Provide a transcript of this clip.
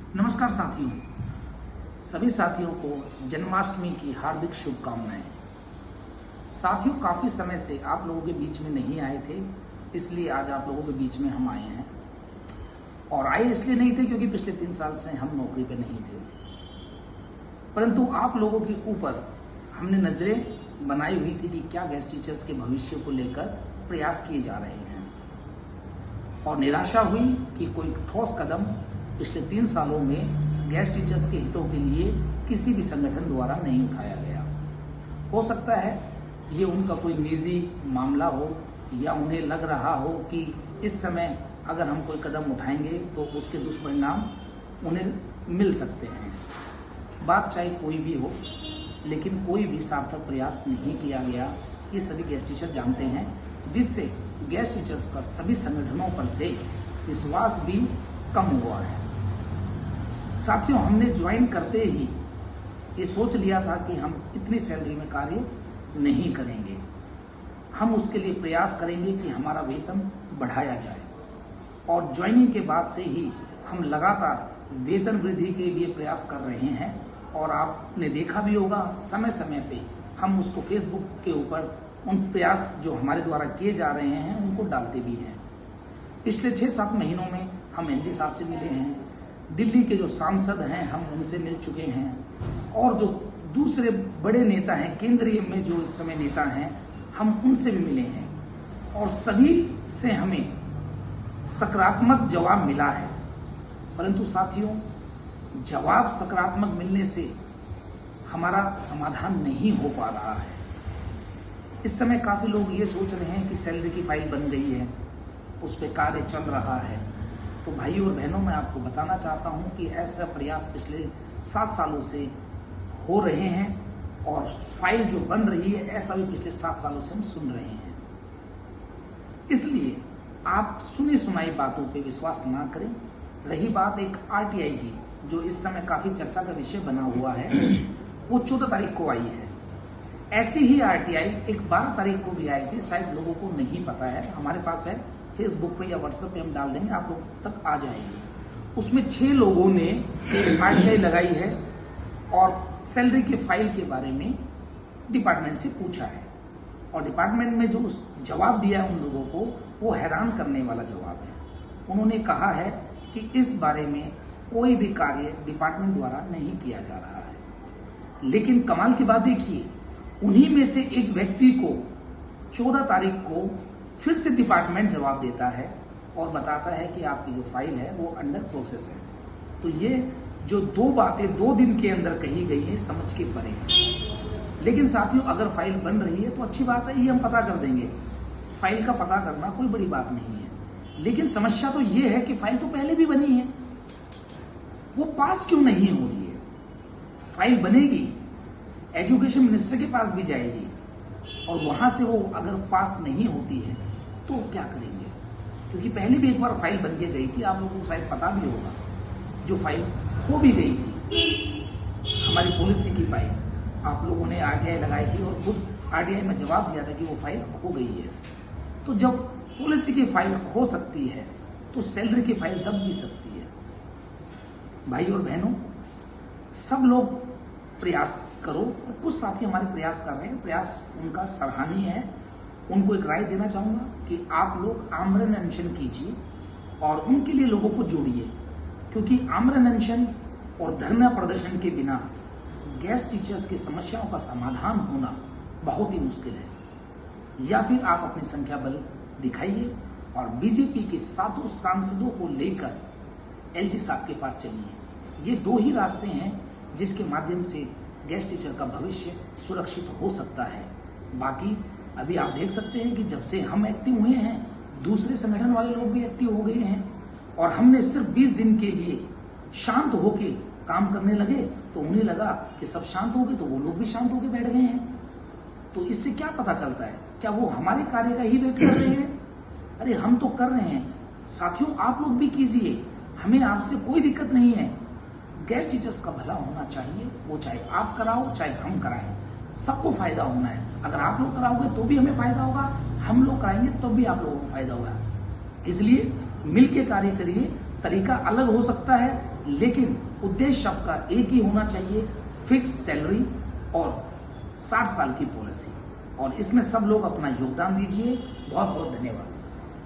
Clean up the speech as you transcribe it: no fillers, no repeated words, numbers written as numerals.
नमस्कार साथियों, सभी साथियों को जन्माष्टमी की हार्दिक शुभकामनाएं। साथियों, काफी समय से आप लोगों के बीच में नहीं आए थे, इसलिए आज आप लोगों के बीच में हम आए हैं। और आए इसलिए नहीं थे क्योंकि पिछले 3 साल से हम नौकरी पे नहीं थे, परंतु आप लोगों के ऊपर हमने नजरें बनाई हुई थी कि क्या गेस्ट टीचर्स के भविष्य को लेकर प्रयास किए जा रहे हैं। और निराशा हुई कि कोई ठोस कदम पिछले 3 सालों में गेस्ट टीचर्स के हितों के लिए किसी भी संगठन द्वारा नहीं उठाया गया। हो सकता है ये उनका कोई निजी मामला हो या उन्हें लग रहा हो कि इस समय अगर हम कोई कदम उठाएंगे तो उसके दुष्परिणाम उन्हें मिल सकते हैं। बात चाहे कोई भी हो, लेकिन कोई भी सार्थक प्रयास नहीं किया गया, ये सभी गेस्ट टीचर जानते हैं, जिससे गेस्ट टीचर्स का सभी संगठनों पर से विश्वास भी कम हुआ है। साथियों, हमने ज्वाइन करते ही ये सोच लिया था कि हम इतनी सैलरी में कार्य नहीं करेंगे, हम उसके लिए प्रयास करेंगे कि हमारा वेतन बढ़ाया जाए। और ज्वाइनिंग के बाद से ही हम लगातार वेतन वृद्धि के लिए प्रयास कर रहे हैं। और आपने देखा भी होगा, समय समय पे हम उसको फेसबुक के ऊपर उन प्रयास जो हमारे द्वारा किए जा रहे हैं उनको डालते भी हैं। पिछले 6-7 महीनों में हम एनजी साहब से मिले हैं, दिल्ली के जो सांसद हैं हम उनसे मिल चुके हैं, और जो दूसरे बड़े नेता हैं, केंद्रीय में जो इस समय नेता हैं, हम उनसे भी मिले हैं। और सभी से हमें सकारात्मक जवाब मिला है। परंतु साथियों, जवाब सकारात्मक मिलने से हमारा समाधान नहीं हो पा रहा है। इस समय काफी लोग ये सोच रहे हैं कि सैलरी की फाइल बन गई है, उस पर कार्य चल रहा है। तो भाइयों और बहनों, मैं आपको बताना चाहता हूं कि ऐसा प्रयास पिछले 7 सालों से हो रहे हैं, और फाइल जो बन रही है ऐसा भी पिछले 7 सालों से हम सुन रहे हैं। इसलिए आप सुनी सुनाई बातों पे विश्वास ना करें। रही बात एक आरटीआई की, जो इस समय काफी चर्चा का विषय बना हुआ है, वो 14 तारीख को आई है। ऐसी ही आरटीआई एक 12 तारीख को भी आई थी, शायद लोगों को नहीं पता है। हमारे पास है, फेसबुक पे या व्हाट्सएप पे हम डाल देंगे, आप लोग तक आ जाएगी। उसमें 6 लोगों ने एक आरटीआई लगाई है और सैलरी के फाइल के बारे में डिपार्टमेंट से पूछा है। और डिपार्टमेंट में जो जवाब दिया है उन लोगों को, वो हैरान करने वाला जवाब है। उन्होंने कहा है कि इस बारे में कोई भी कार्य डिपार्टमेंट द्वारा नहीं किया जा रहा है। लेकिन कमाल की बात देखिए, उन्हीं में से एक व्यक्ति को 14 तारीख को फिर से डिपार्टमेंट जवाब देता है और बताता है कि आपकी जो फाइल है वो अंडर प्रोसेस है। तो ये जो 2 बातें 2 दिन के अंदर कही गई है, समझ के परे है। लेकिन साथियों, अगर फाइल बन रही है तो अच्छी बात है, ये हम पता कर देंगे। फाइल का पता करना कोई बड़ी बात नहीं है। लेकिन समस्या तो ये है कि फाइल तो पहले भी बनी है, वो पास क्यों नहीं हो रही है? फाइल बनेगी, एजुकेशन मिनिस्टर के पास भी जाएगी, और वहां से वो अगर पास नहीं होती है तो क्या करेंगे? क्योंकि पहले भी एक बार फाइल बन के गई थी, आप लोगों को शायद पता भी होगा, जो फाइल खो भी गई थी, हमारी पॉलिसी की फाइल। आप लोगों ने आरटीआई लगाई थी और खुद आरटीआई में जवाब दिया था कि वो फाइल खो गई है। तो जब पॉलिसी की फाइल खो सकती है तो सैलरी की फाइल दब भी सकती है। भाई और बहनों, सब लोग प्रयास करो। कुछ साथी हमारे प्रयास कर रहे हैं, प्रयास उनका सराहनीय है। उनको एक राय देना चाहूंगा कि आप लोग आमरण अनशन कीजिए और उनके लिए लोगों को जोड़िए, क्योंकि आमरण अनशन और धरना प्रदर्शन के बिना गेस्ट टीचर्स की समस्याओं का समाधान होना बहुत ही मुश्किल है। या फिर आप अपनी संख्या बल दिखाइए और बीजेपी के 7 सांसदों को लेकर एलजी साहब के पास चलिए। ये 2 ही रास्ते हैं जिसके माध्यम से गेस्ट टीचर का भविष्य सुरक्षित हो सकता है। बाकी अभी आप देख सकते हैं कि जब से हम एक्टिव हुए हैं, दूसरे संगठन वाले लोग भी एक्टिव हो गए हैं, और हमने सिर्फ 20 दिन के लिए शांत होके काम करने लगे तो उन्हें लगा कि सब शांत हो गए, तो वो लोग भी शांत होके बैठ गए हैं। तो इससे क्या पता चलता है? क्या वो हमारे कार्य का ही वेट कर रहे हैं? अरे हम तो कर रहे हैं। साथियों, आप लोग भी कीजिए, हमें आपसे कोई दिक्कत नहीं है। गेस्ट टीचर्स का भला होना चाहिए, वो चाहे आप कराओ चाहे हम कराएं, सबको फायदा होना है। अगर आप लोग कराओगे तो भी हमें फायदा होगा, हम लोग कराएंगे तो भी आप लोगों को फायदा होगा। इसलिए मिलके कार्य करिए तरीका अलग हो सकता है, लेकिन उद्देश्य सबका एक ही होना चाहिए, फिक्स सैलरी और 60 साल की पॉलिसी। और इसमें सब लोग अपना योगदान दीजिए। बहुत बहुत धन्यवाद।